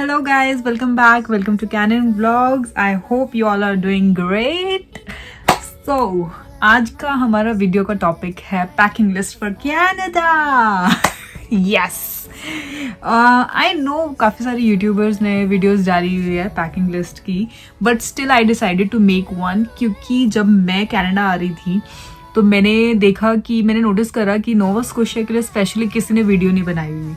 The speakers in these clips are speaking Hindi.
Hello guys, welcome back. Welcome to Canon Vlogs. I hope you all are doing great. So, आज का हमारा वीडियो का टॉपिक है packing list for Canada. Yes, I know काफ़ी सारे यूट्यूबर्स ने वीडियोस डाली हुई है पैकिंग लिस्ट की, but still I decided to make one क्योंकि जब मैं कनाडा आ रही थी तो मैंने देखा कि मैंने नोटिस करा कि नोवा स्कोशिया के लिए स्पेशली किसी ने वीडियो नहीं बनाई हुई.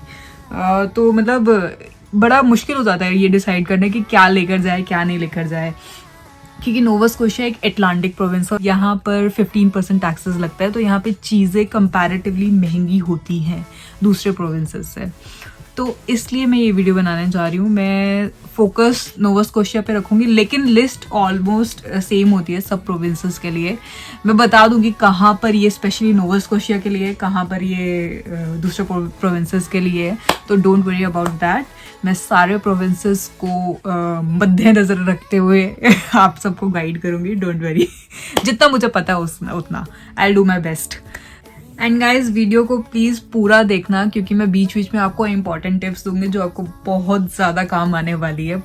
तो मतलब बड़ा मुश्किल हो जाता है ये डिसाइड करना कि क्या लेकर जाए क्या नहीं लेकर जाए, क्योंकि नोवा स्कोशिया एक एटलांटिक प्रोविंस है. यहाँ पर 15% टैक्सेस लगता है, तो यहाँ पे चीज़ें कंपैरेटिवली महंगी होती हैं दूसरे प्रोविंसेस से. तो इसलिए मैं ये वीडियो बनाने जा रही हूँ. मैं फोकस नोवा स्कोशिया पे रखूँगी, लेकिन लिस्ट ऑलमोस्ट सेम होती है सब प्रोविंसेस के लिए. मैं बता दूँगी कहाँ पर ये स्पेशली नोवा स्कोशिया के लिए, कहाँ पर ये दूसरे प्रोविंसेस के लिए है. तो डोंट वरी अबाउट दैट. मैं सारे प्रोविंसेस को मद्देनजर रखते हुए आप सबको गाइड करूँगी. Don't worry. जितना मुझे पता है उतना I do my best. And guys, video को प्लीज़ पूरा देखना क्योंकि मैं बीच बीच में आपको इंपॉर्टेंट टिप्स दूंगी जो आपको बहुत ज़्यादा काम आने वाली है.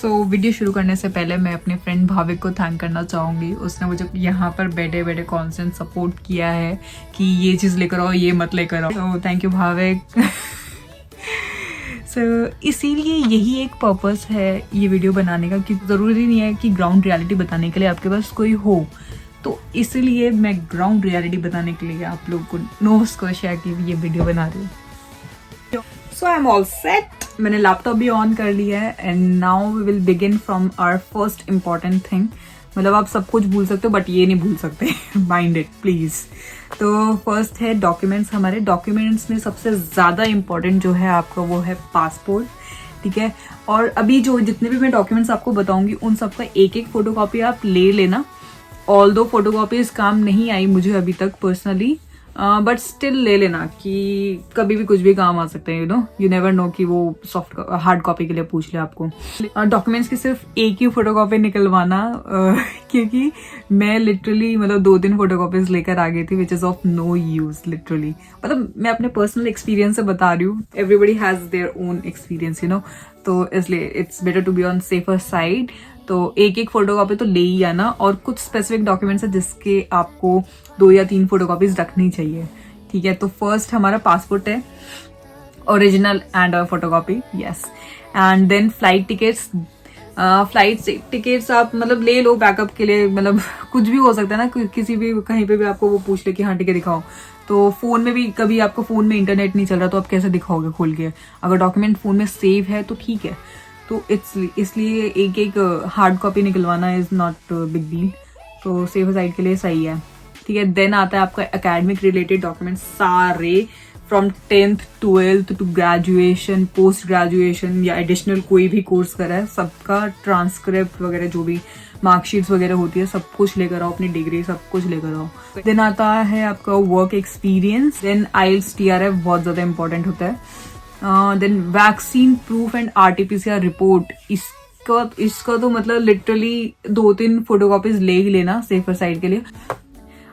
सो वीडियो शुरू करने से पहले मैं अपने फ्रेंड भाविक को थैंक करना चाहूँगी. उसने मुझे यहाँ पर बैठे बैठे कॉन्स्टेंट सपोर्ट किया है कि ये चीज़ लेकर आओ, ये मत लेकर आओ. तो थैंक यू भाविक. इसीलिए यही एक पर्पस है ये वीडियो बनाने का, क्योंकि ज़रूरी नहीं है कि ग्राउंड रियलिटी बताने के लिए आपके पास कोई हो. तो इसलिए मैं ग्राउंड रियलिटी बताने के लिए आप लोग को नोवा स्कोशिया की ये वीडियो बना रही हूँ. So I am all set. मैंने लैपटॉप भी ऑन कर लिया है and now we will begin from our first important thing. मतलब आप सब कुछ भूल सकते हो बट ये नहीं भूल सकते. Mind it please. तो फर्स्ट है डॉक्यूमेंट्स. हमारे डॉक्यूमेंट्स में सबसे ज़्यादा इम्पॉर्टेंट जो है आपका वो है पासपोर्ट. ठीक है. और अभी जो जितने भी मैं डॉक्यूमेंट्स आपको बताऊंगी उन सबका एक एक फोटोकॉपी आप ले लेना. ऑल्दो फोटोकॉपीज काम नहीं आई मुझे अभी तक पर्सनली, बट स्टिल ले लेना कि कभी भी कुछ भी काम आ सकते हैं. यू नेवर नो कि वो सॉफ्ट हार्ड कॉपी के लिए पूछ ले आपको. डॉक्यूमेंट्स की सिर्फ एक ही फोटोकॉपी निकलवाना, क्योंकि मैं लिटरली मतलब 2-3 फोटोकॉपीज लेकर आ गई थी which is of no use. Literally मतलब मैं अपने पर्सनल एक्सपीरियंस से बता रही हूँ. Everybody has their own experience तो इसलिए it's better to be on safer side. तो एक एक फोटोकॉपी तो ले ही आना. और कुछ स्पेसिफिक डॉक्यूमेंट्स है जिसके आपको 2 या 3 फोटोकॉपीज रखनी चाहिए. ठीक है. तो फर्स्ट हमारा पासपोर्ट है, original and photocopy. Yes. And then flight tickets. Flight tickets आप मतलब ले लो बैकअप के लिए. मतलब कुछ भी हो सकता है ना, किसी भी कहीं पे भी आपको वो पूछ ले कि हाँ टिकट दिखाओ. तो फोन में भी कभी आपको फोन में इंटरनेट नहीं चल रहा तो आप कैसे दिखाओगे खोल के. अगर डॉक्यूमेंट फोन में सेव है तो ठीक है. तो इसलिए एक एक हार्ड कॉपी निकलवाना इज नॉट बिग डील. तो सेफ साइड के लिए सही है. ठीक है. देन आता है आपका एकेडमिक रिलेटेड डॉक्यूमेंट सारे, from 10th 12th to graduation, post graduation या एडिशनल कोई भी कोर्स करा है सबका ट्रांसक्रिप्ट वगैरह जो भी मार्कशीट्स वगैरह होती है सब कुछ लेकर आओ. अपनी डिग्री सब कुछ लेकर आओ. देन आता है आपका work experience. Then IELTS TRF बहुत ज्यादा इंपॉर्टेंट होता है. Then vaccine proof and RT-PCR report. इसका तो मतलब लिटरली 2-3 फोटोकॉपीज ले ही लेना सेफर साइड के लिए.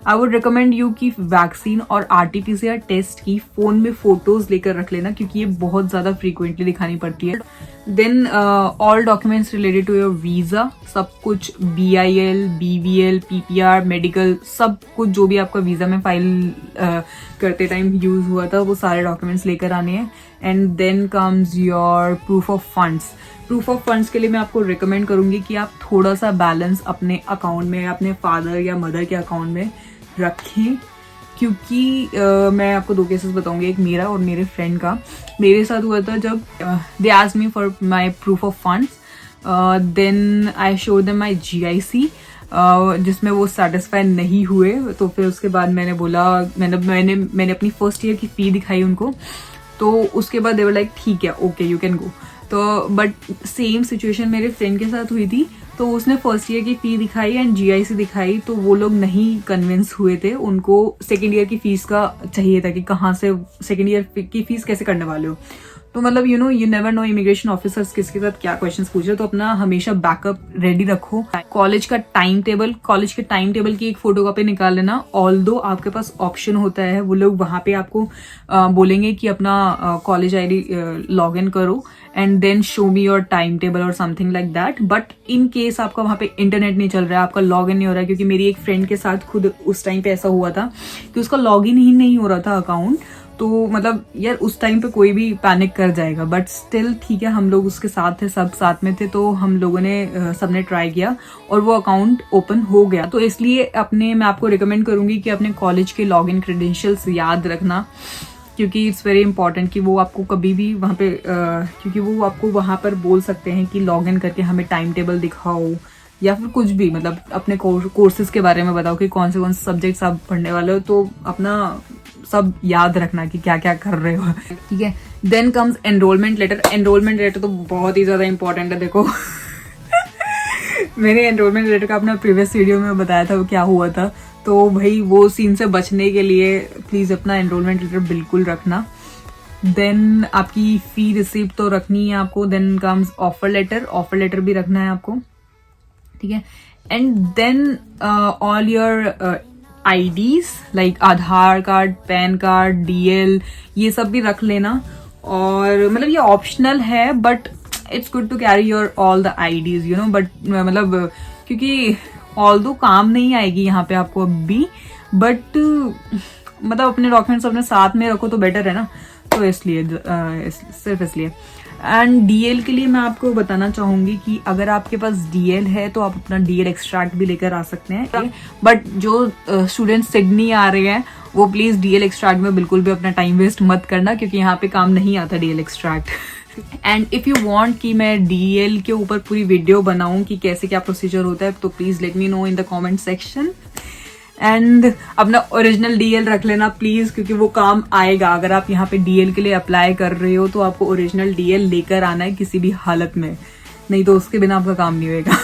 आई वुड रिकमेंड यू कि वैक्सीन और RT-PCR टेस्ट की फोन में फोटोज लेकर रख लेना क्योंकि ये बहुत ज्यादा फ्रीक्वेंटली दिखानी पड़ती है. Then all documents related to your visa. सब कुछ BIL, BVL, PPR, मेडिकल, सब कुछ जो भी आपका वीजा में फाइल करते टाइम यूज हुआ था वो सारे डॉक्यूमेंट्स लेकर आने हैं. And then comes your proof of funds. Proof of funds के लिए मैं आपको रिकमेंड करूंगी कि आप थोड़ा सा बैलेंस अपने अकाउंट में, अपने फादर या मदर के अकाउंट में रखें. क्योंकि मैं आपको 2 केसेस बताऊंगी, एक मेरा और मेरे फ्रेंड का. मेरे साथ हुआ था जब they asked me for my proof of funds. Then I showed them my GIC, जिसमें वो सेटिस्फाई नहीं हुए. तो फिर उसके बाद मैंने बोला, मैंने अपनी फर्स्ट ईयर की फी दिखाई उनको. तो उसके बाद दे वर लाइक ठीक है, ओके यू कैन गो. तो बट सेम सिचुएशन मेरे फ्रेंड के साथ हुई थी. तो उसने फर्स्ट ईयर की फी दिखाई एंड GIC दिखाई, तो वो लोग नहीं कन्विंस हुए थे. उनको सेकेंड ईयर की फीस का चाहिए था कि कहाँ से सेकेंड ईयर की फीस कैसे करने वाले हो. तो मतलब you never know immigration officers किसके साथ क्या क्वेश्चंस पूछ रहे. तो अपना हमेशा बैकअप रेडी रखो. कॉलेज के टाइम टेबल की एक फोटोकॉपी निकाल लेना. ऑल्दो आपके पास ऑप्शन होता है, वो लोग वहां पे आपको बोलेंगे कि अपना कॉलेज ID लॉग इन करो and then show me your time table और something like that. But in case आपका वहाँ पे इंटरनेट नहीं चल रहा है, आपका लॉग इन नहीं हो रहा है, क्योंकि मेरी एक फ्रेंड के साथ खुद उस टाइम पे ऐसा हुआ था कि उसका लॉग इन ही नहीं हो रहा था अकाउंट। तो मतलब यार उस टाइम पे कोई भी पैनिक कर जाएगा, बट स्टिल ठीक है, हम लोग उसके साथ थे, सब साथ में थे, तो हम लोगों ने सबने ट्राई किया और वो अकाउंट ओपन हो गया। तो इसलिए मैं आपको रिकमेंड करूंगी कि अपने कॉलेज के लॉगिन क्रेडेंशियल्स याद रखना, क्योंकि इट्स वेरी इंपॉर्टेंट कि वो आपको कभी भी वहाँ पे क्योंकि वो आपको वहाँ पर बोल सकते हैं कि लॉग इन करके हमें टाइम टेबल दिखाओ या फिर कुछ भी, मतलब अपने कोर्सेज के बारे में बताओ कि कौन से सब्जेक्ट्स आप पढ़ने वाले हो, तो अपना सब याद रखना कि क्या क्या कर रहे हो, ठीक है। Then comes enrolment letter. Enrolment letter तो बहुत ही ज्यादा इंपॉर्टेंट है। देखो मैंने एनरोलमेंट लेटर का अपना प्रीवियस वीडियो में बताया था वो क्या हुआ था, तो भाई वो सीन से बचने के लिए प्लीज अपना एनरोलमेंट लेटर बिल्कुल रखना। देन आपकी फी रिसिप्ट तो रखनी है आपको। Then comes offer letter. Offer letter भी रखना है आपको, ठीक है। And then all your IDs like Aadhaar card, PAN card, DL, ये सब भी रख लेना। और मतलब ये ऑप्शनल है, but it's good to carry your all the IDs, you know. But मतलब क्योंकि ऑल्दो काम नहीं आएगी यहाँ पे आपको अभी, बट मतलब अपने डॉक्यूमेंट्स अपने साथ में रखो तो बेटर है ना, तो इसलिए सिर्फ इसलिए। एंड DL के लिए मैं आपको बताना चाहूंगी कि अगर आपके पास DL है तो आप अपना DL एक्सट्रैक्ट भी लेकर आ सकते हैं। बट जो स्टूडेंट सिडनी आ रहे हैं वो प्लीज DL एक्सट्रैक्ट में बिल्कुल भी अपना टाइम वेस्ट मत करना, क्योंकि यहाँ पे काम नहीं आता DL extract. And if you want कि मैं DL के ऊपर पूरी वीडियो बनाऊं कि कैसे क्या प्रोसीजर होता है, तो please let me no in the comment section. And अपना ओरिजिनल DL रख लेना प्लीज, क्योंकि वो काम आएगा। अगर आप यहाँ पे DL के लिए अप्लाई कर रहे हो तो आपको ओरिजिनल DL लेकर आना है किसी भी हालत में, नहीं तो उसके बिना आपका काम नहीं होएगा।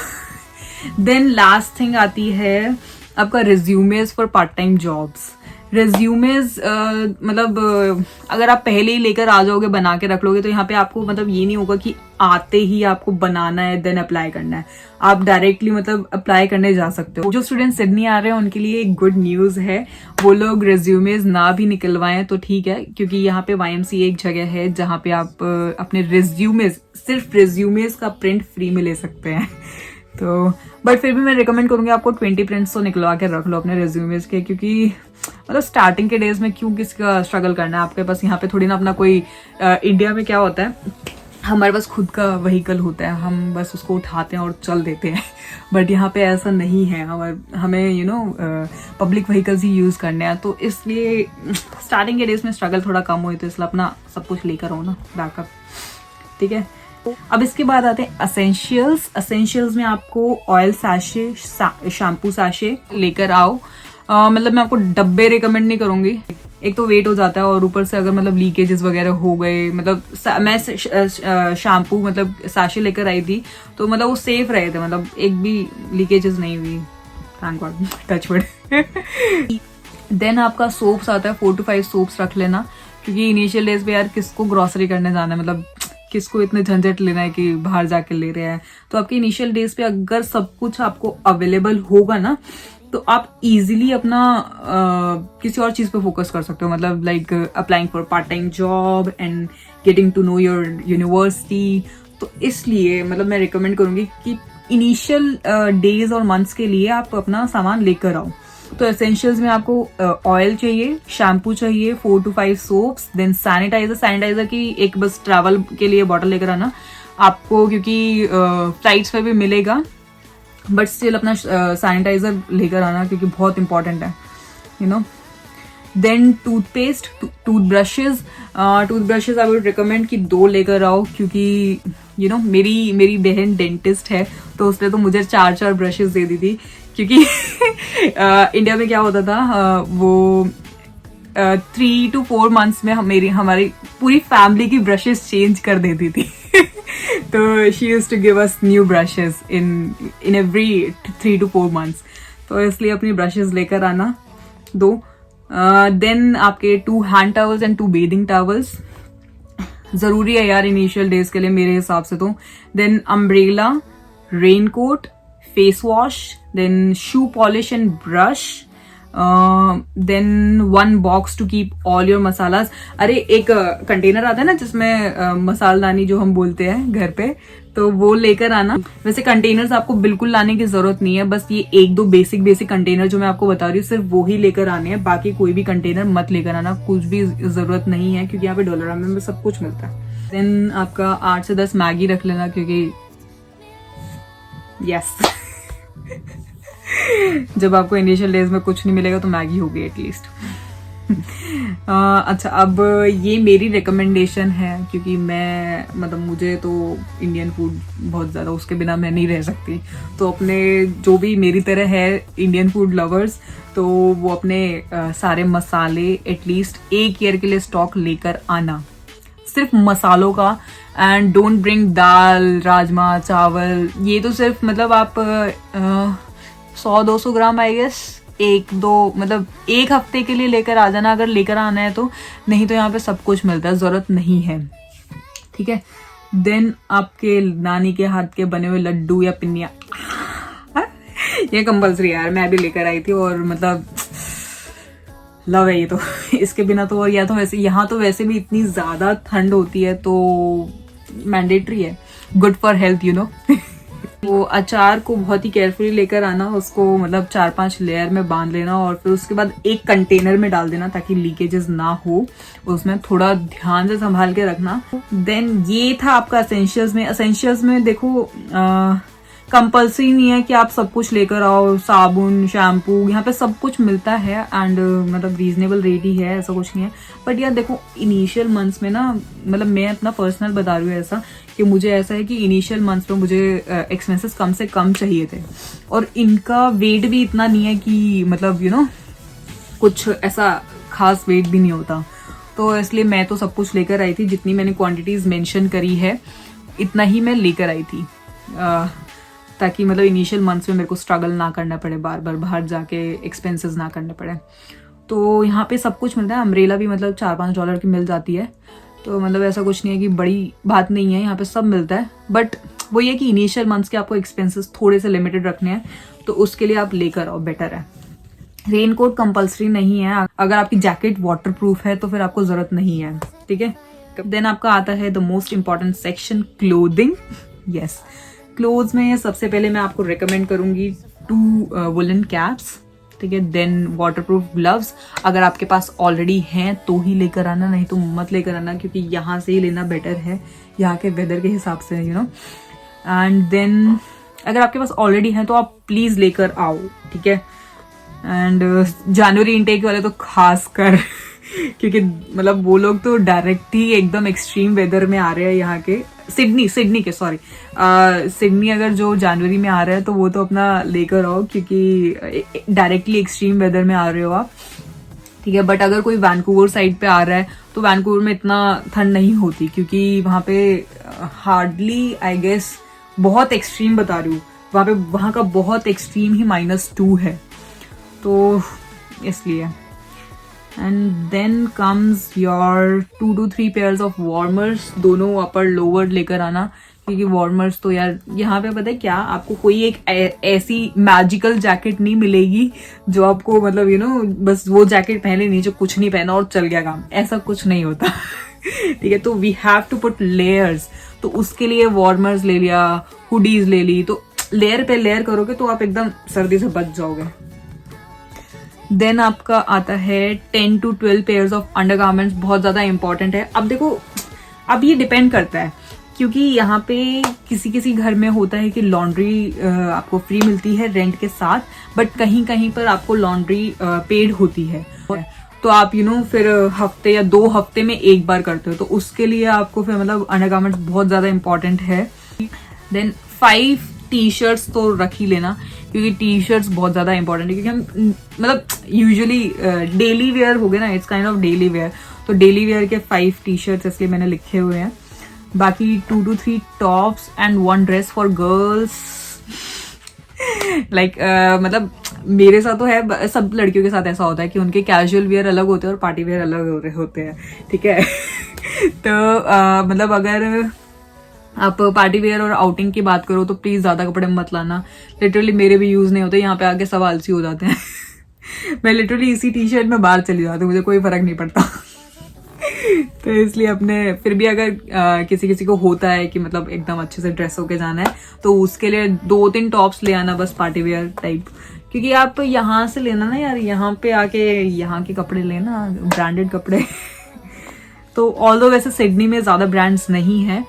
देन लास्ट थिंग आती है आपका resumes for part time jobs. Resumes मतलब अगर आप पहले ही लेकर आ जाओगे, बना के रख लोगे, तो यहाँ पे आपको मतलब ये नहीं होगा कि आते ही आपको बनाना है देन अप्लाई करना है। आप डायरेक्टली मतलब अप्लाई करने जा सकते हो। जो स्टूडेंट सिडनी आ रहे हैं उनके लिए एक गुड न्यूज है, वो लोग रेज्यूमेज ना भी निकलवाएं तो ठीक है, क्योंकि यहाँ पे YMCA एक जगह है जहाँ पे आप अपने रेज्यूमेज, सिर्फ रेज्यूमेज का प्रिंट फ्री में ले सकते हैं। तो बट फिर भी मैं रिकमेंड करूंगी आपको 20 प्रिंट्स तो निकलवा के रख लो अपने रेज्यूमेज के, क्योंकि मतलब स्टार्टिंग के डेज में क्यों किसी का स्ट्रगल करना है। आपके पास यहाँ पे थोड़ी ना अपना कोई इंडिया में क्या होता है, हमारे पास खुद का व्हीकल होता है, हम बस उसको उठाते हैं और चल देते हैं। बट यहाँ पे ऐसा नहीं है, हमें you know public vehicles he use करने हैं। तो इसलिए स्टार्टिंग के डेज में स्ट्रगल थोड़ा कम हुई, तो इसलिए अपना सब कुछ लेकर आओ ना बैकअप, ठीक है। अब इसके बाद आते हैं असेंशियल्स। असेंशियल्स में आपको ऑयल सैशे, शैम्पू सैशे लेकर आओ। मतलब मैं आपको डब्बे रिकमेंड नहीं करूंगी, एक तो वेट हो जाता है और ऊपर से अगर मतलब लीकेजेस वगैरह हो गए, मतलब मैं शैम्पू मतलब सैशे लेकर आई थी तो मतलब वो सेफ रहे थे, मतलब एक भी लीकेजेस नहीं हुई, thank God, touch wood. Then आपका सोप्स आता है, 4 to 5 सोप्स रख लेना, क्योंकि इनिशियल डेज पे यार किसको ग्रोसरी करने जाना है, मतलब किसको इतने झंझट लेना है कि बाहर जाके ले रहे हैं। तो आपके इनिशियल डेज पे अगर सब कुछ आपको अवेलेबल होगा ना, तो आप इजीली अपना किसी और चीज पे फोकस कर सकते हो, मतलब like applying for part time job and getting to know your university. तो इसलिए मतलब मैं रिकमेंड करूंगी कि इनिशियल डेज और मंथ्स के लिए आप अपना सामान लेकर आओ। तो एसेंशियल्स में आपको ऑयल चाहिए, शैम्पू चाहिए, 4 to 5 soaps, then sanitizer. Sanitizer की एक बस ट्रैवल के लिए बॉटल लेकर आना आपको, क्योंकि फ्लाइट्स पे भी मिलेगा, बट स्टिल अपना सैनिटाइजर लेकर आना क्योंकि बहुत इंपॉर्टेंट है, you know. Then toothpaste, toothbrushes. Toothbrushes I would recommend कि 2 लेकर आओ, क्योंकि यू नो मेरी बहन डेंटिस्ट है, तो उसने तो मुझे 4 ब्रशेज दे दी थी, क्योंकि इंडिया में क्या होता था, वो 3 to 4 मंथ्स में हमारी पूरी फैमिली की ब्रशेस चेंज कर देती थी। तो she used to give us new brushes in every 3 to 4 months. तो इसलिए अपनी ब्रशेस लेकर आना 2। देन आपके 2 hand towels and 2 bathing towels जरूरी है यार इनिशियल डेज के लिए मेरे हिसाब से तो। Then umbrella, raincoat, face wash, then shoe polish and brush, then 1 box to keep all your masalas. अरे एक कंटेनर आता है ना जिसमें मसालदानी जो हम बोलते हैं घर पे, तो वो लेकर आना। वैसे कंटेनर्स आपको बिल्कुल लाने की जरूरत नहीं है, बस ये 1-2 बेसिक कंटेनर जो मैं आपको बता रही हूँ सिर्फ वो ही लेकर आने हैं, बाकी कोई भी कंटेनर मत लेकर आना, कुछ भी जरूरत नहीं है क्योंकि यहाँ पे डोलोरामा में सब कुछ मिलता है। देन आपका 8 से 10 मैगी रख लेना क्योंकि यस जब आपको इनिशियल डेज में कुछ नहीं मिलेगा तो मैगी होगी एटलीस्ट। अच्छा, अब ये मेरी रिकमेंडेशन है क्योंकि मैं मतलब मुझे तो इंडियन फूड बहुत ज़्यादा, उसके बिना मैं नहीं रह सकती। तो अपने जो भी मेरी तरह है इंडियन फूड लवर्स, तो वो अपने सारे मसाले एटलीस्ट 1 ईयर के लिए स्टॉक लेकर आना, सिर्फ मसालों का। एंड डोंट ब्रिंग दाल, राजमा, चावल, ये तो सिर्फ मतलब आप 100-200 ग्राम आई गेस 1-2 मतलब 1 हफ्ते के लिए लेकर आ जाना अगर लेकर आना है तो, नहीं तो यहाँ पे सब कुछ मिलता है, जरूरत नहीं है, ठीक है। देन आपके नानी के हाथ के बने हुए लड्डू या पिन्निया ये कंपल्सरी यार, मैं भी लेकर आई थी और मतलब लव है ये तो इसके बिना तो, और या तो वैसे यहाँ तो वैसे भी इतनी ज्यादा ठंड होती है तो मैंडेटरी है, good for health you know. वो अचार को बहुत ही केयरफुली लेकर आना, उसको मतलब 4-5 लेयर में बांध लेना और फिर उसके बाद एक कंटेनर में डाल देना ताकि लीकेजेस ना हो, उसमें थोड़ा ध्यान से संभाल के रखना। देन ये था आपका एसेंशियल्स में देखो कंपल्सरी नहीं है कि आप सब कुछ लेकर आओ, साबुन, शैम्पू, यहाँ पे सब कुछ मिलता है एंड मतलब रीजनेबल रेट ही है, ऐसा कुछ नहीं है। बट यार देखो इनिशियल मंथ्स में ना, मतलब मैं अपना पर्सनल बता रही हूँ ऐसा कि मुझे ऐसा है कि इनिशियल मंथ्स में मुझे एक्सपेंसेस कम से कम चाहिए थे और इनका वेट भी इतना नहीं है कि मतलब यू नो कुछ ऐसा खास वेट भी नहीं होता, तो इसलिए मैं तो सब कुछ लेकर आई थी, जितनी मैंने क्वांटिटीज मेंशन करी है इतना ही मैं लेकर आई थी, ताकि मतलब इनिशियल मंथ्स में मेरे को स्ट्रगल ना करना पड़े, बार बार बाहर जाके एक्सपेंसेस ना करने पड़े। तो यहाँ पे सब कुछ मिलता है, अम्ब्रेला भी मतलब $4-5 की मिल जाती है, तो मतलब ऐसा कुछ नहीं है कि बड़ी बात नहीं है, यहाँ पे सब मिलता है। बट वो ये कि इनिशियल मंथ्स के आपको एक्सपेंसेस थोड़े से लिमिटेड रखने हैं, तो उसके लिए आप लेकर आओ, बेटर है। रेनकोट कंपल्सरी नहीं है, अगर आपकी जैकेट वाटर प्रूफ है तो फिर आपको जरूरत नहीं है, ठीक है। देन आपका आता है the most important section, clothing. Yes, clothes में सबसे पहले मैं आपको रिकमेंड करूंगी 2 वुलन कैप्स, ठीक है। देन वाटरप्रूफ ग्लव्स, अगर आपके पास ऑलरेडी हैं तो ही लेकर आना, नहीं तो मत लेकर आना क्योंकि यहाँ से ही लेना बेटर है, यहाँ के वेदर के हिसाब से, यू नो। एंड देन अगर आपके पास ऑलरेडी हैं तो आप प्लीज लेकर आओ, ठीक है। एंड जनवरी इनटेक वाले तो खास कर क्योंकि मतलब वो लोग तो डायरेक्ट ही एकदम एक्सट्रीम वेदर में आ रहे हैं यहाँ के, सिडनी अगर जो जनवरी में आ रहा है तो वो तो अपना लेकर आओ क्योंकि डायरेक्टली एक्सट्रीम वेदर में आ रहे हो आप, ठीक है। बट अगर कोई वैनकूवर साइड पे आ रहा है तो वैनकूवर में इतना ठंड नहीं होती क्योंकि वहाँ पे हार्डली आई गेस, बहुत एक्सट्रीम बता रही हूँ, वहाँ का बहुत एक्सट्रीम ही -2 है, तो इसलिए। And then comes your 2 to 3 pairs of warmers, दोनों अपर लोअर लेकर आना क्योंकि वार्मर्स तो यार यहाँ पे पता है क्या, आपको कोई एक ऐसी मैजिकल जैकेट नहीं मिलेगी जो आपको मतलब यू नो बस वो जैकेट पहने नीचे कुछ नहीं पहना और चल गया काम, ऐसा कुछ नहीं होता ठीक है। तो we have to put layers, तो उसके लिए वार्मर्स ले लिया, हुडीज ले ली, तो लेयर पे लेयर करोगे तो आप एकदम सर्दी से बच जाओगे। देन आपका आता है 10 to 12 पेयर्स ऑफ अंडरगारमेंट्स, बहुत ज्यादा इंपॉर्टेंट है। अब देखो, अब ये डिपेंड करता है क्योंकि यहाँ पे किसी किसी घर में होता है कि लॉन्ड्री आपको फ्री मिलती है रेंट के साथ, बट कहीं कहीं पर आपको लॉन्ड्री पेड होती है, तो आप यू नो फिर हफ्ते या 2 हफ्ते में एक बार करते हो, तो उसके लिए आपको फिर मतलब अंडरगारमेंट्स बहुत ज्यादा इंपॉर्टेंट है। देन 5 टी-शर्ट्स तो रख ही लेना क्योंकि टी-शर्ट्स बहुत ज्यादा इंपॉर्टेंट है, क्योंकि हम मतलब यूजुअली डेली वेयर हो गए ना, it's kind of daily wear, तो डेली वेयर के 5 टी-शर्ट्स इसलिए मैंने लिखे हुए हैं। बाकी 2 to 3 tops and 1 dress for girls, like मतलब मेरे साथ तो है, सब लड़कियों के साथ ऐसा होता है कि उनके कैजुअल वेयर अलग होते हैं और पार्टी वेयर अलग होते हैं, ठीक है तो मतलब अगर आप पार्टी वेयर और आउटिंग की बात करो तो प्लीज ज्यादा कपड़े मत लाना, लिटरली मेरे भी यूज नहीं होते, यहाँ पे आके सब आलसी हो जाते हैं मैं लिटरली इसी टी शर्ट में बाहर चली जाती हूँ, मुझे कोई फर्क नहीं पड़ता। तो इसलिए अपने फिर भी अगर किसी किसी को होता है कि मतलब एकदम अच्छे से ड्रेस होके जाना है तो उसके लिए 2-3 टॉप्स ले आना बस, पार्टी वेयर टाइप। क्योंकि आप यहाँ से लेना ना यार, यहाँ पे आके यहाँ के कपड़े लेना, ब्रांडेड कपड़े। तो ऑल्दो वैसे सिडनी में ज्यादा ब्रांड्स नहीं है,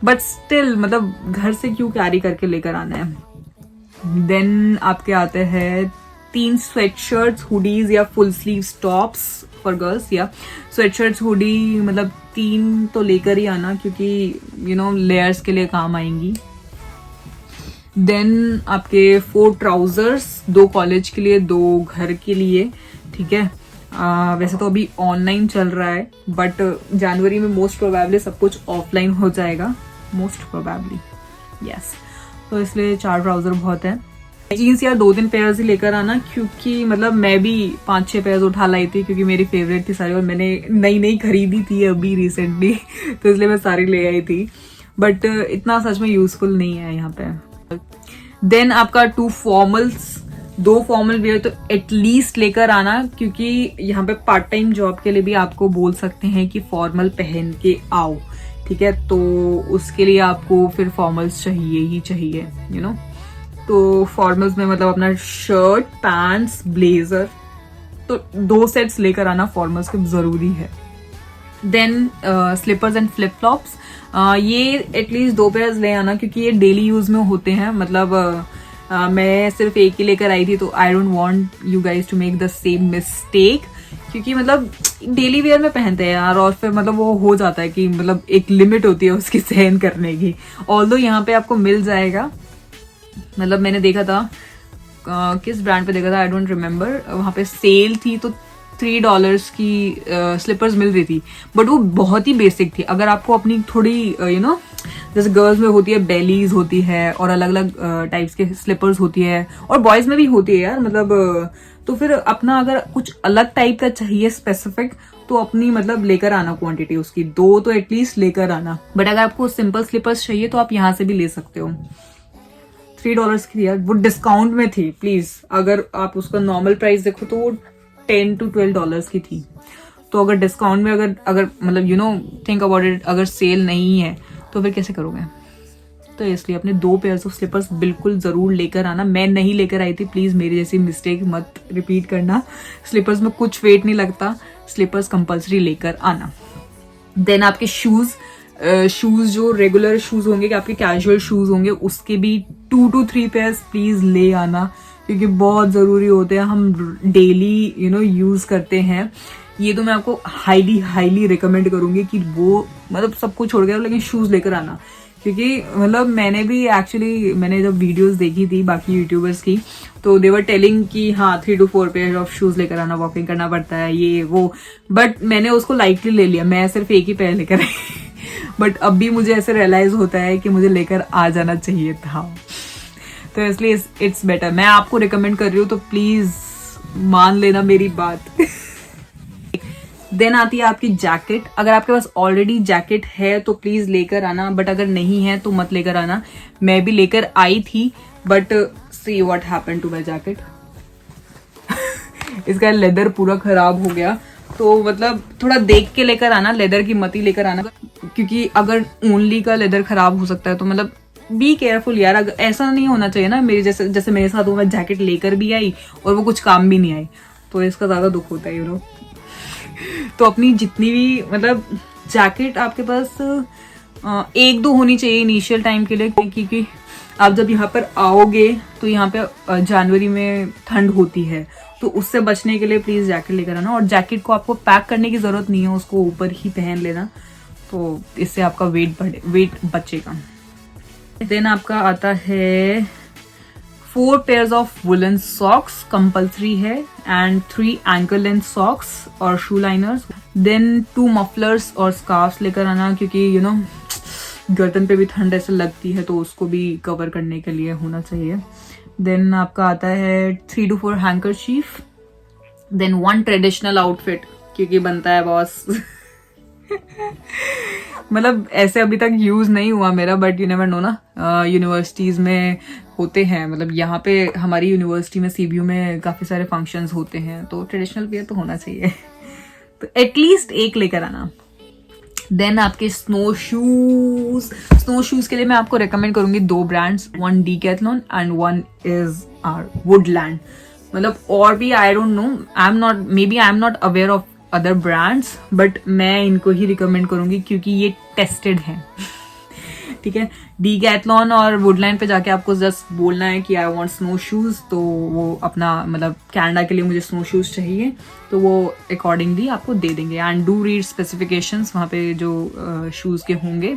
बट स्टिल मतलब घर से क्यों कैरी करके लेकर आना है। देन आपके आते हैं 3 स्वेटशर्ट्स, हुडीज या full sleeve tops for girls, या स्वेटशर्ट्स हुडी मतलब 3 तो लेकर ही आना, क्योंकि यू नो लेयर्स के लिए काम आएंगी। देन आपके 4 ट्राउजर्स, 2 कॉलेज के लिए, 2 घर के लिए, ठीक है। वैसे तो अभी ऑनलाइन चल रहा है, बट जनवरी में मोस्ट प्रोबेबली सब कुछ ऑफलाइन हो जाएगा, मोस्ट प्रोबेबली, यस। तो इसलिए 4 ट्राउजर बहुत है। जीन्स यार 2-3 पेयर्स ही लेकर आना, क्योंकि मतलब मैं भी 5-6 पेयर्स उठा लाई थी, क्योंकि मेरी फेवरेट थी सारी और मैंने नई खरीदी थी अभी रिसेंटली। तो इसलिए मैं सारी ले आई थी, बट इतना सच में यूजफुल नहीं है यहाँ पे। देन आपका 2 फॉर्मल्स, 2 फॉर्मल वेयर तो एटलीस्ट लेकर आना, क्योंकि यहाँ पे पार्ट टाइम जॉब के लिए भी आपको बोल सकते हैं कि फॉर्मल पहन के आओ, ठीक है। तो उसके लिए आपको फिर फॉर्मल्स चाहिए ही चाहिए, यू नो। तो फॉर्मल्स में मतलब अपना शर्ट, पैंट्स, ब्लेजर, तो 2 सेट्स लेकर आना फॉर्मल्स के जरूरी है। Then slippers and flip flops, ये एटलीस्ट 2 पेयर्स ले आना, क्योंकि ये डेली यूज में होते हैं। मतलब मैं सिर्फ एक ही लेकर आई थी, तो I don't want you guys to make the same mistake, क्योंकि मतलब डेली वेयर में पहनते हैं यार, और फिर मतलब वो हो जाता है कि मतलब एक लिमिट होती है उसकी सहन करने की। ऑल्दो यहाँ पे आपको मिल जाएगा, मतलब मैंने देखा था किस ब्रांड पे देखा था, आई डोंट रिमेम्बर, वहां पे सेल थी तो $3 की स्लीपर्स मिल रही थी, बट वो बहुत ही बेसिक थी। अगर आपको अपनी थोड़ी यू नो जैसे गर्ल्स में होती है बेलीज होती है और अलग अलग टाइप्स के स्लीपर्स होती है, और बॉयज में भी होती है यार, मतलब तो फिर अपना अगर कुछ अलग टाइप का चाहिए स्पेसिफिक, तो अपनी मतलब लेकर आना क्वांटिटी उसकी 2 तो एटलीस्ट लेकर आना। बट अगर आपको सिंपल स्लीपर्स चाहिए तो आप यहाँ से भी ले सकते हो। $3 की थी यार, वो डिस्काउंट में थी, प्लीज। अगर आप उसका नॉर्मल प्राइस देखो तो वो $10 to $12 की थी। तो अगर डिस्काउंट में अगर मतलब you know think about it, अगर सेल नहीं है तो फिर कैसे करोगे। तो इसलिए अपने 2 पेयर्स ऑफ स्लीपर्स बिल्कुल जरूर लेकर आना। मैं नहीं लेकर आई थी, प्लीज मेरी जैसी मिस्टेक मत रिपीट करना। स्लीपर्स में कुछ वेट नहीं लगता, स्लीपर्स कंपल्सरी लेकर आना। देन आपके शूज जो रेगुलर शूज होंगे, कि आपके कैजुअल शूज होंगे, उसके भी 2 to 3 पेयर्स प्लीज ले आना, क्योंकि बहुत जरूरी होते हैं, हम डेली यू नो यूज करते हैं। ये तो मैं आपको हाईली रिकमेंड करूंगी कि वो मतलब सब कुछ छोड़ के लेकिन शूज लेकर आना, क्योंकि मतलब मैंने जब वीडियोस देखी थी बाकी यूट्यूबर्स की, तो दे वर टेलिंग कि हाँ 3 to 4 पेयर ऑफ शूज लेकर आना, वॉकिंग करना पड़ता है ये वो, बट मैंने उसको लाइटली ले लिया, मैं सिर्फ एक ही पेयर लेकर आई। बट अब भी मुझे ऐसे रियलाइज होता है कि मुझे लेकर आ जाना चाहिए था, तो इसलिए इट्स बेटर। मैं आपको रिकमेंड कर रही हूँ, तो प्लीज मान लेना मेरी बात। देन आती है आपकी जैकेट। अगर आपके पास ऑलरेडी जैकेट है तो प्लीज लेकर आना, बट अगर नहीं है तो मत लेकर आना। मैं भी लेकर आई थी, but see what happened to my jacket. इसका लेदर पूरा खराब हो गया, तो मतलब थोड़ा देख के लेकर आना, लेदर की मत ही लेकर आना, क्योंकि अगर ओनली का लेदर खराब हो सकता है, तो मतलब बी केयरफुल यार। अगर ऐसा नहीं होना चाहिए ना मेरे जैसे मेरे साथ हुआ, मैं जैकेट लेकर भी आई और वो कुछ काम भी नहीं आई, तो इसका ज्यादा दुख होता है, यू नो। तो अपनी जितनी भी मतलब जैकेट आपके पास 1-2 होनी चाहिए इनिशियल टाइम के लिए, क्योंकि आप जब यहाँ पर आओगे तो यहाँ पे जनवरी में ठंड होती है, तो उससे बचने के लिए प्लीज जैकेट लेकर आना। और जैकेट को आपको पैक करने की जरूरत नहीं है, उसको ऊपर ही पहन लेना, तो इससे आपका वेट बचेगा। देन आपका आता है 4 pairs of woollen socks compulsory है, एंड 3 एंकल लेंथ सॉक्स और शू लाइनर्स। देन 2 मफलर्स और स्कार्फ्स लेकर आना, क्योंकि यू नो गर्दन पे भी ठंड ऐसे लगती है, तो उसको भी कवर करने के लिए होना चाहिए। देन आपका आता है 3 to 4 handkerchief. Then 1 traditional outfit, क्योंकि बनता है बॉस। मतलब ऐसे अभी तक यूज नहीं हुआ मेरा, बट यू नेवर नो ना, यूनिवर्सिटीज में होते हैं, मतलब यहाँ पे हमारी यूनिवर्सिटी में CBU में काफी सारे फंक्शंस होते हैं, तो ट्रेडिशनल वियर तो होना चाहिए। तो एटलीस्ट एक लेकर आना। देन आपके स्नो शूज के लिए मैं आपको रेकमेंड करूंगी 2 brands, one Decathlon and one is are Woodland. मतलब और भी I don't know, I am not aware of other brands, but मैं इनको ही रिकमेंड करूंगी क्योंकि ये टेस्टेड हैं। ठीक है, डीकैथलॉन और वुडलैंड पे जाके आपको जस्ट बोलना है कि आई वांट स्नो शूज, तो वो अपना मतलब कनाडा के लिए मुझे स्नो शूज चाहिए, तो वो अकॉर्डिंगली आपको दे देंगे। एंड डू रीड स्पेसिफिकेशंस वहाँ पे जो शूज के होंगे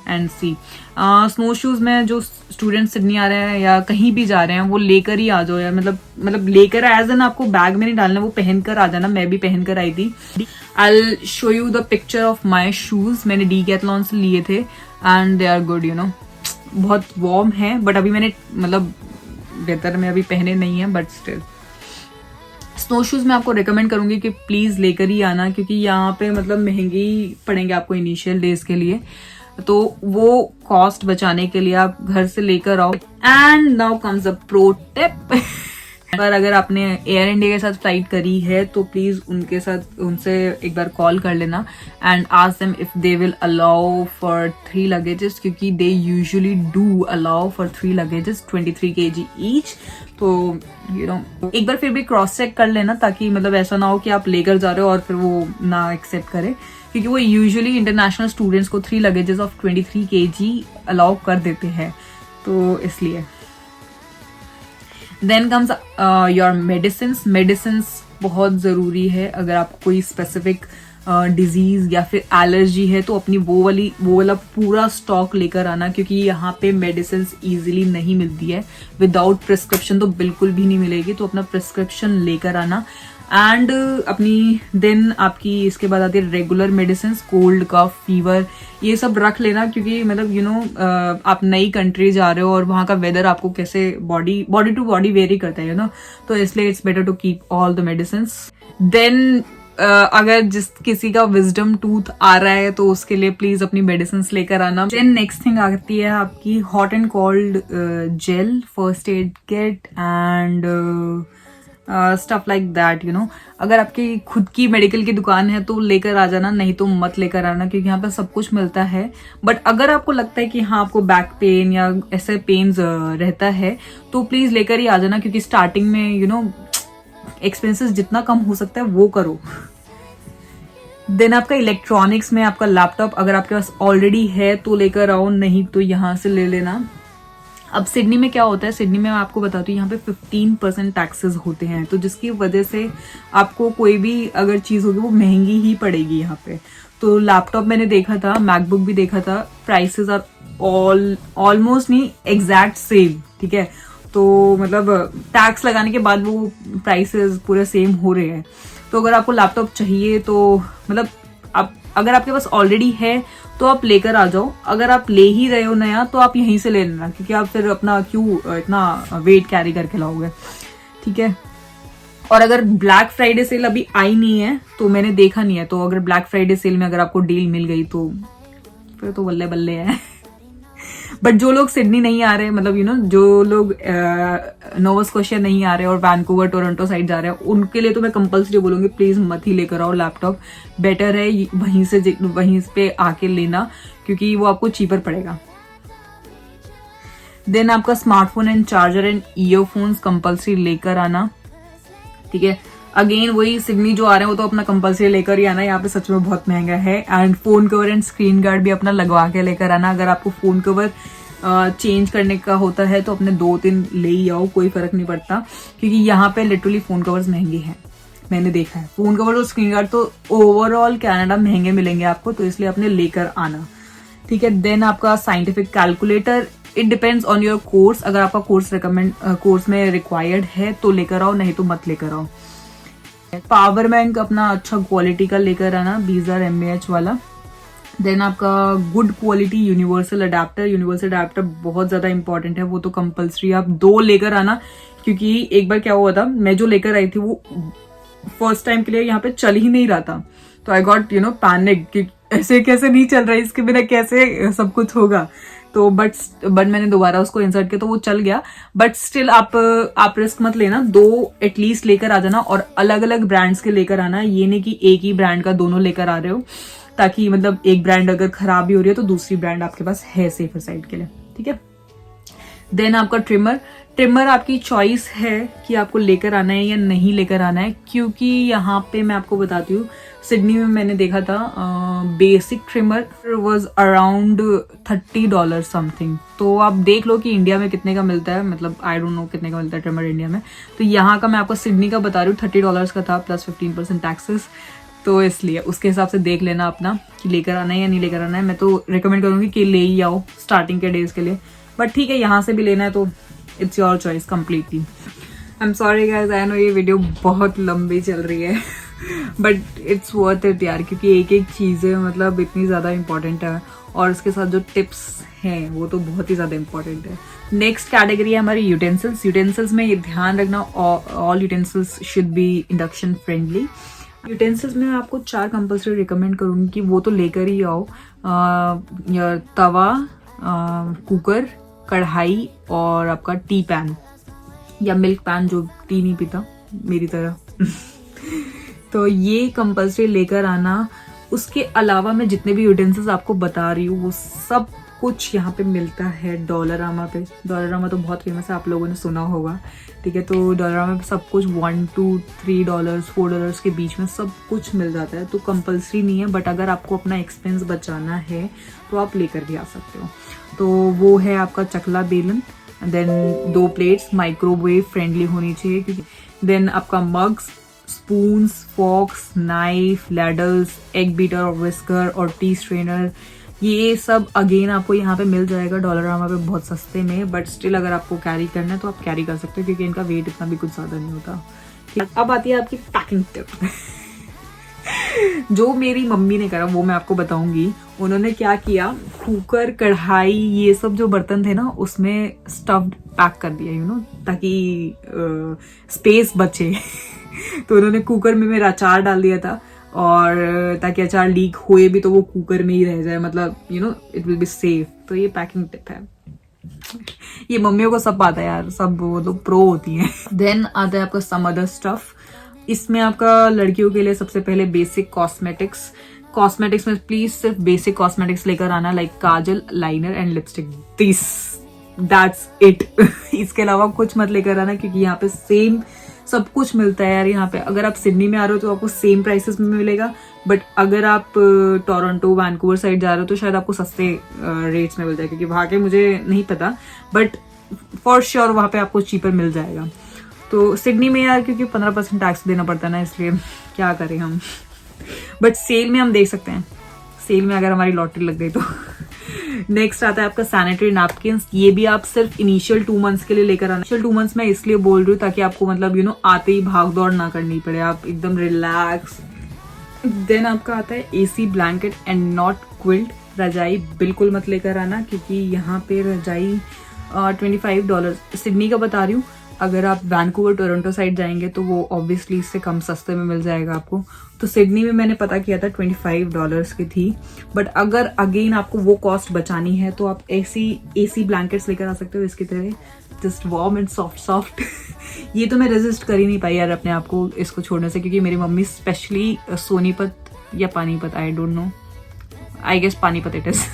एंड सी। स्नो शूज में जो स्टूडेंट सिडनी आ रहे हैं या कहीं भी जा रहे हैं वो लेकर ही आ जाओ यार, मतलब लेकर एज एन आपको बैग में नहीं डालना, वो पहन कर आ जाना। मैं भी पहन कर आई थी। I show you the picture of my shoes, मैंने डीकैथलॉन से लिए थे and they are good, you know. बहुत वार्म है, बट अभी मैंने मतलब वेदर में अभी पहने नहीं है, बट स्टिल स्नो शूज मैं आपको रिकमेंड करूंगी कि प्लीज लेकर ही आना, क्योंकि यहाँ पे मतलब महंगे ही पड़ेंगे आपको इनिशियल डेज के लिए, तो वो कॉस्ट बचाने के लिए आप घर से लेकर आओ। And now comes a pro tip. पर अगर आपने एयर इंडिया के साथ फ्लाइट करी है तो प्लीज उनसे एक बार कॉल कर लेना and ask them if they will allow for 3 luggages, क्योंकि they usually do allow for 3 luggages 23 kg each. तो यू नो एक बार फिर भी क्रॉस चेक कर लेना, ताकि मतलब ऐसा ना हो कि आप लेकर जा रहे हो और फिर वो ना एक्सेप्ट करे, क्योंकि वो यूजुअली इंटरनेशनल स्टूडेंट्स को 3 लगेजेस ऑफ 23 kg अलाउ कर देते हैं, तो इसलिए। देन कम्स योर मेडिसिन्स बहुत ज़रूरी है। अगर आपको कोई स्पेसिफिक डिजीज या फिर एलर्जी है तो अपनी वो वाला पूरा स्टॉक लेकर आना, क्योंकि यहाँ पे मेडिसिन्स इजीली नहीं मिलती है। विदाउट प्रिस्क्रिप्शन तो बिल्कुल भी नहीं मिलेगी, तो अपना प्रिस्क्रिप्शन लेकर आना। एंड अपनी देन आपकी इसके बाद आती है regular medicine, cold cough fever, ये सब रख लेना, क्योंकि मतलब यू नो आप नई कंट्री जा रहे हो और वहाँ का वेदर आपको कैसे बॉडी टू बॉडी वेरी करता है ना, तो इसलिए it's better to keep all the medicine. Then अगर किसी का विजडम टूथ आ रहा है तो उसके लिए प्लीज अपनी मेडिसिन लेकर आना। देन नेक्स्ट थिंग आती है आपकी hot and cold gel, first aid kit and stuff like that, you know. अगर आपकी खुद की मेडिकल की दुकान है तो लेकर आ जाना, नहीं तो मत लेकर आना, क्योंकि यहाँ पे सब कुछ मिलता है। बट अगर आपको लगता है कि हाँ आपको बैक पेन या ऐसे पेन्स रहता है तो प्लीज लेकर ही आ जाना, क्योंकि स्टार्टिंग में यू नो एक्सपेंसेस जितना कम हो सकता है वो करो। देन आपका इलेक्ट्रॉनिक्स में आपका लैपटॉप अगर आपके पास ऑलरेडी है तो लेकर आओ, नहीं तो यहाँ से ले लेना। अब सिडनी में क्या होता है, सिडनी में मैं आपको बताती हूँ, यहाँ पे 15% टैक्सेस होते हैं, तो जिसकी वजह से आपको कोई भी अगर चीज़ होगी वो महंगी ही पड़ेगी यहाँ पे। तो लैपटॉप मैंने देखा था, मैकबुक भी देखा था, प्राइसेस आर ऑलमोस्ट नहीं एग्जैक्ट सेम, ठीक है। तो मतलब टैक्स लगाने के बाद वो प्राइसेस पूरे सेम हो रहे हैं। तो अगर आपको लैपटॉप चाहिए तो मतलब अगर आपके पास ऑलरेडी है तो आप लेकर आ जाओ, अगर आप ले ही रहे हो नया तो आप यहीं से ले लेना, क्योंकि आप फिर अपना क्यों इतना वेट कैरी करके लाओगे, ठीक है। और अगर ब्लैक फ्राइडे सेल अभी आई नहीं है तो मैंने देखा नहीं है, तो अगर ब्लैक फ्राइडे सेल में अगर आपको डील मिल गई तो फिर तो बल्ले बल्ले है। बट जो लोग सिडनी नहीं आ रहे, मतलब यू नो जो लोग नोवा स्कोशिया नहीं आ रहे और वैंकूवर टोरंटो साइड जा रहे हैं, उनके लिए तो मैं कंपल्सरी बोलूंगी प्लीज मत ही लेकर आओ लैपटॉप। बेटर है वहीं पे आके लेना, क्योंकि वो आपको चीपर पड़ेगा। देन आपका smartphone and charger and earphones compulsory लेकर आना, ठीक है। अगेन वही सिडनी जो आ रहे हैं वो तो अपना कंपल्सरी लेकर ही आना, यहाँ पे सच में बहुत महंगा है। And phone cover and screen guard भी अपना लगवा के लेकर आना। अगर आपको फोन कवर चेंज करने का होता है तो अपने 2-3 ले ही आओ, कोई फर्क नहीं पड़ता, क्योंकि यहाँ पे लिटरली फोन कवर्स महंगे हैं, मैंने देखा है। फोन कवर और स्क्रीन गार्ड तो ओवरऑल कनाडा महंगे मिलेंगे आपको, तो इसलिए अपने लेकर आना, ठीक है। देन आपका scientific calculator, it depends on your course. अगर आपका कोर्स में रिक्वायर्ड है तो लेकर आओ, नहीं तो मत लेकर आओ। पावर बैंक अपना अच्छा क्वालिटी का लेकर आना, 20,000 mAh वाला। देन आपका गुड क्वालिटी यूनिवर्सल अडेप्टर बहुत ज्यादा इंपॉर्टेंट है, वो तो कंपल्सरी आप 2 लेकर आना, क्योंकि एक बार क्या हुआ था, मैं जो लेकर आई थी वो फर्स्ट टाइम के लिए यहाँ पे चल ही नहीं रहा था, तो I got you know panic ऐसे कैसे नहीं चल रहा है, इसके बिना कैसे सब कुछ होगा। तो बट मैंने दोबारा उसको इंसर्ट किया तो वो चल गया। बट स्टिल आप रिस्क मत लेना, 2 एटलीस्ट लेकर आ जाना और अलग अलग ब्रांड्स के लेकर आना। ये नहीं कि एक ही ब्रांड का दोनों लेकर आ रहे हो, ताकि मतलब एक ब्रांड अगर खराब भी हो रही है तो दूसरी ब्रांड आपके पास है सेफर साइड के लिए, ठीक है। देन आपका ट्रिमर आपकी चॉइस है कि आपको लेकर आना है या नहीं लेकर आना है, क्योंकि यहाँ पे मैं आपको बताती हूँ, सिडनी में मैंने देखा था basic trimmer was around $30 something. तो आप देख लो कि इंडिया में कितने का मिलता है, मतलब आई डोंट नो कितने का मिलता है ट्रिमर इंडिया में। तो यहाँ का मैं आपको सिडनी का बता रही हूँ, $30 का था प्लस 15% टैक्सेस। तो इसलिए उसके हिसाब से देख लेना अपना कि लेकर आना है या नहीं लेकर आना है। मैं तो रिकमेंड करूंगी कि ले ही आओ स्टार्टिंग के डेज के लिए, बट ठीक है यहाँ से भी लेना है तो it's your choice completely. I am sorry guys, I know ये वीडियो बहुत लंबी चल रही है बट इट्स वर्थ इट यार, क्योंकि एक एक चीज़ें मतलब इतनी ज़्यादा इंपॉर्टेंट है और उसके साथ जो टिप्स हैं वो तो बहुत ही ज़्यादा इंपॉर्टेंट है। नेक्स्ट कैटेगरी है हमारी यूटेंसिल्स में ये ध्यान रखना, all utensils should be induction friendly. Utensils में मैं आपको 4 कंपल्सरी रिकमेंड करूँगी कि वो तो लेकर ही आओ। तवा, कुकर, कढ़ाई और आपका टी पैन या मिल्क पैन, जो टी नहीं पीता मेरी तरह तो ये कंपल्सरी लेकर आना। उसके अलावा मैं जितने भी यूटेंसिल्स आपको बता रही हूँ वो सब कुछ यहाँ पे मिलता है डॉलरामा पे। डॉलरामा तो बहुत फेमस है, आप लोगों ने सुना होगा, ठीक है। तो डॉलरामा पे सब कुछ $1 to $3 $4 के बीच में सब कुछ मिल जाता है। तो कंपल्सरी नहीं है, बट अगर आपको अपना एक्सपेंस बचाना है तो आप लेकर भी आ सकते हो। तो वो है आपका चकला बेलन, देन 2 प्लेट्स माइक्रोवेव फ्रेंडली होनी चाहिए, क्योंकि देन आपका mugs, spoons, forks, knife, ladles, egg beater और विस्कर और टी स्ट्रेनर, ये सब अगेन आपको यहाँ पे मिल जाएगा डॉलरामा पे बहुत सस्ते में। बट स्टिल अगर आपको कैरी करना है तो आप कैरी कर सकते हो, क्योंकि इनका वेट इतना भी कुछ ज्यादा नहीं होता। अब आती है आपकी पैकिंग टिप जो मेरी मम्मी ने करा वो मैं आपको बताऊंगी। उन्होंने क्या किया, कुकर, कढ़ाई, ये सब जो बर्तन थे ना उसमें स्टफ्ड पैक कर दिया, यू नो, ताकि स्पेस बचे तो उन्होंने कुकर में मेरा अचार डाल दिया था, और ताकि अचार लीक हुए भी तो वो कुकर में ही रह जाए, मतलब you know it will be safe. तो ये पैकिंग टिप है, ये मम्मियों को सब आता है यार, सब वो लोग प्रो होती हैं। देन आता है आपका सम अदर स्टफ। इसमें आपका लड़कियों के लिए सबसे पहले बेसिक कॉस्मेटिक्स में प्लीज सिर्फ बेसिक कॉस्मेटिक्स लेकर आना, like Kajal, liner and lipstick, that's it इसके अलावा कुछ मत लेकर आना, क्योंकि यहाँ पे सेम सब कुछ मिलता है यार। यहाँ पे अगर आप सिडनी में आ रहे हो तो आपको सेम प्राइसेस में मिलेगा, बट अगर आप टोरंटो, वैंकूवर साइड जा रहे हो तो शायद आपको सस्ते रेट्स में मिल जाए, क्योंकि वहाँ के मुझे नहीं पता, बट फॉर श्योर वहाँ पे आपको चीपर मिल जाएगा। तो सिडनी में यार क्योंकि 15% टैक्स देना पड़ता है ना, इसलिए क्या करें हम, बट सेल में हम देख सकते हैं, सेल में अगर हमारी लॉटरी लग गई तो। नेक्स्ट आता है आपका सैनिटरी नैपकिन्स। ये भी आप सिर्फ इनिशियल 2 मंथ्स के लिए लेकर आना। इनिशियल 2 मंथ्स मैं इसलिए बोल रही हूँ ताकि आपको मतलब यू नो आते ही भाग दौड़ ना करनी पड़े, आप एकदम रिलैक्स। देन आपका आता है AC blanket and not quilt. रजाई बिल्कुल मत लेकर आना, क्योंकि यहाँ पे रजाई $25 सिडनी का बता रही हूँ। अगर आप वैंकूवर, टोरंटो साइड जाएंगे तो वो ऑब्वियसली इससे कम सस्ते में मिल जाएगा आपको। तो सिडनी में मैंने पता किया था $25 की थी, बट अगर अगेन आपको वो कॉस्ट बचानी है तो आप एसी ब्लैंकेट्स लेकर आ सकते हो इसकी तरह, जस्ट वार्म एंड सॉफ्ट ये तो मैं रेजिस्ट कर ही नहीं पाई यार अपने आप को इसको छोड़ने से, क्योंकि मेरी मम्मी स्पेशली सोनीपत या Panipat, I don't know, I guess Panipat it is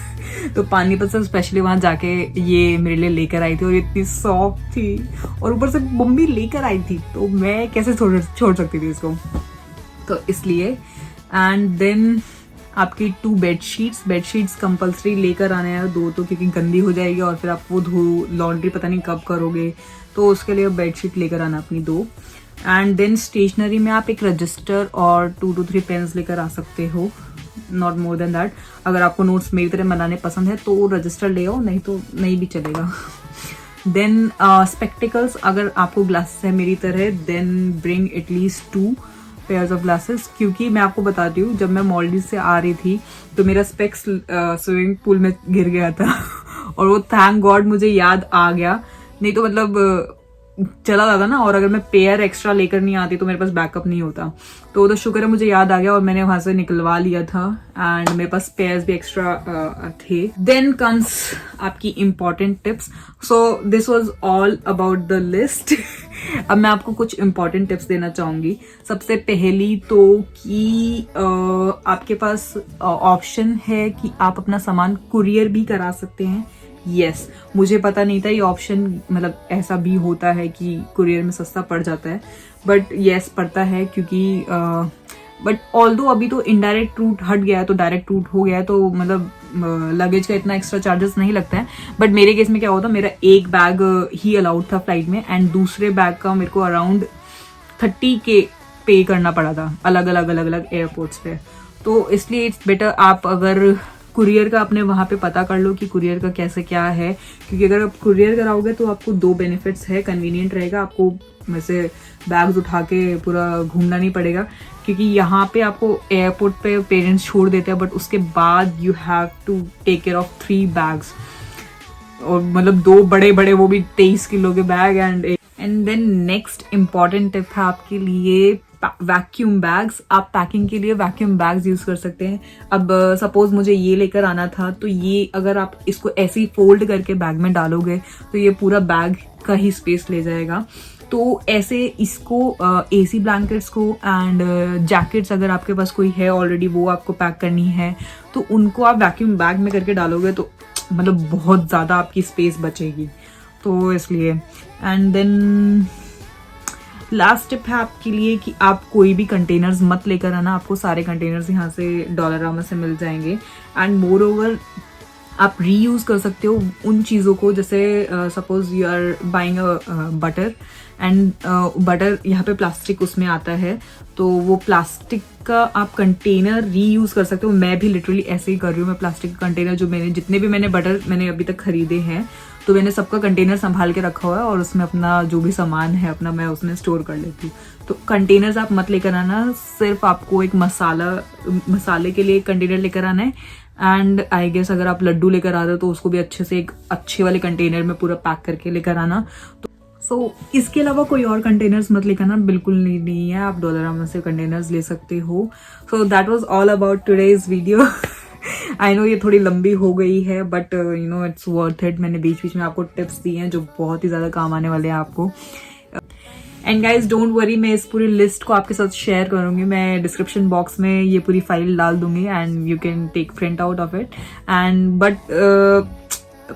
तो पानीपत से स्पेशली वहां जाके ये मेरे लिए लेकर आई थी, और इतनी सॉफ्ट थी, और ऊपर से मम्मी लेकर आई थी तो मैं कैसे छोड़ सकती थी इसको, तो इसलिए। एंड देन आपकी 2 बेडशीट्स कंपल्सरी लेकर आने हैं, 2 तो, क्योंकि गंदी हो जाएगी और फिर आप वो लॉन्ड्री पता नहीं कब करोगे, तो उसके लिए बेडशीट लेकर आना अपनी 2। एंड देन स्टेशनरी में आप एक रजिस्टर और 2 to 3 पेन्स लेकर आ सकते हो, नॉट मोर देन दैट। अगर आपको नोट्स मेरी तरह बनाने पसंद है तो रजिस्टर ले आओ, नहीं तो नहीं भी चलेगा। देन स्पेक्टिकल्स, अगर आपको ग्लासेस है मेरी तरह, then bring at least 2 pairs of glasses, क्योंकि मैं आपको बताती हूँ जब मैं मॉलडीव से आ रही थी तो मेरा स्पेक्स स्विमिंग पूल में गिर गया था और वो थैंक गॉड मुझे याद आ गया, नहीं तो मतलब चला जाता ना, और अगर मैं पेयर एक्स्ट्रा लेकर नहीं आती तो मेरे पास बैकअप नहीं होता। तो शुक्र है मुझे याद आ गया और मैंने वहां से निकलवा लिया था, एंड मेरे पास पेयर्स भी एक्स्ट्रा थे। देन कम्स आपकी important tips. So this was all about the list. अब मैं आपको कुछ इंपॉर्टेंट टिप्स देना चाहूंगी। सबसे पहली तो कि आपके पास ऑप्शन है कि आप अपना सामान कुरियर भी करा सकते हैं। यस, मुझे पता नहीं था ये ऑप्शन, मतलब ऐसा भी होता है कि कुरियर में सस्ता पड़ जाता है, बट यस पड़ता है, क्योंकि बट ऑल्दो अभी तो इनडायरेक्ट रूट हट गया है तो डायरेक्ट रूट हो गया है, तो मतलब लगेज का इतना एक्स्ट्रा चार्जेस नहीं लगता है। बट मेरे केस में क्या होता, मेरा एक बैग ही अलाउड था फ्लाइट में, एंड दूसरे बैग का मेरे को अराउंड 30K पे करना पड़ा था अलग अलग एयरपोर्ट्स पे। तो इसलिए इट्स बेटर आप अगर कुरियर का अपने वहां पे पता कर लो कि कुरियर का कैसे क्या है, क्योंकि अगर आप कुरियर कराओगे तो आपको 2 बेनिफिट्स है। कन्वीनियंट रहेगा, आपको वैसे बैग्स उठा के पूरा घूमना नहीं पड़ेगा, क्योंकि यहाँ पे आपको एयरपोर्ट पे पेरेंट्स छोड़ देते हैं, बट उसके बाद you have to take care of 3 bags, और मतलब 2 बड़े बड़े, वो भी 23 किलो के bag. And then next important tip है आपके लिए वैक्यूम बैग्स। आप पैकिंग के लिए वैक्यूम बैग्स यूज कर सकते हैं। अब सपोज मुझे ये लेकर आना था, तो ये अगर आप इसको ऐसे ही फोल्ड करके बैग में डालोगे तो ये पूरा बैग का ही स्पेस ले जाएगा। तो ऐसे इसको एसी ब्लैंकेट्स को एंड जैकेट्स अगर आपके पास कोई है ऑलरेडी, वो आपको पैक करनी है, तो उनको आप वैक्यूम बैग में करके डालोगे तो मतलब बहुत ज्यादा आपकी स्पेस बचेगी, तो इसलिए। एंड देन लास्ट टिप है आपके लिए कि आप कोई भी कंटेनर्स मत लेकर आना। आपको सारे कंटेनर्स यहाँ से डॉलरामा से मिल जाएंगे, एंड मोर ओवर आप रीयूज कर सकते हो उन चीज़ों को, जैसे suppose you are buying butter, and butter यहाँ पे प्लास्टिक उसमें आता है, तो वो प्लास्टिक का आप कंटेनर रीयूज कर सकते हो। मैं भी लिटरली ऐसे ही कर रही हूँ। मैं प्लास्टिक का कंटेनर जो जितने भी बटर मैंने अभी तक खरीदे हैं, तो मैंने सबका कंटेनर संभाल के रखा हुआ है, और उसमें अपना जो भी सामान है अपना मैं उसमें स्टोर कर लेती हूँ। तो कंटेनर्स आप मत लेकर आना, सिर्फ आपको एक मसाले के लिए एक कंटेनर लेकर आना है। एंड आई गेस अगर आप लड्डू लेकर आते हो तो उसको भी अच्छे से एक अच्छे वाले कंटेनर में पूरा पैक करके लेकर आना। तो इसके अलावा कोई और कंटेनर्स मत लेकर आना, बिल्कुल नहीं है। आप डॉलरामा से कंटेनर्स ले सकते हो। So that was all about today's video. I know ये थोड़ी लंबी हो गई है, but you know it's worth it. मैंने बीच बीच में आपको टिप्स दिए हैं जो बहुत ही ज्यादा काम आने वाले हैं आपको। एंड गाइज डोंट वरी, मैं इस पूरी लिस्ट को आपके साथ शेयर करूंगी। मैं डिस्क्रिप्शन बॉक्स में ये पूरी फाइल डाल दूंगी, and you can take print out of it. And but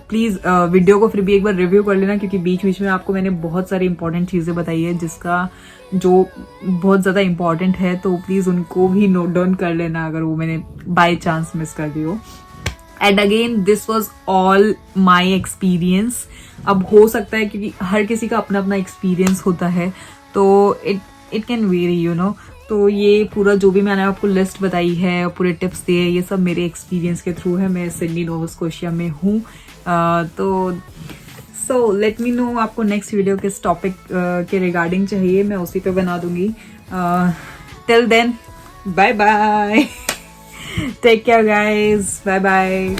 please video को फिर भी एक बार रिव्यू कर लेना, क्योंकि बीच बीच में आपको मैंने बहुत सारी इंपॉर्टेंट चीजें बताई है जिसका जो बहुत ज्यादा इंपॉर्टेंट है, तो प्लीज उनको भी नोट डाउन कर लेना अगर वो मैंने बाय चांस मिस कर दी हो। And again this was all my experience. अब हो सकता है क्योंकि हर किसी का अपना अपना एक्सपीरियंस होता है, तो it can very, you know. तो ये पूरा जो भी मैंने आपको लिस्ट बताई है, पूरे टिप्स दिए, ये सब मेरे एक्सपीरियंस के थ्रू है। मैं सिडनी नोवा स्कोशिया में हूँ। तो सो लेट मी नो आपको नेक्स्ट वीडियो किस टॉपिक के रिगार्डिंग चाहिए, मैं उसी पे बना दूंगी। Till then bye bye, take care guys, bye bye.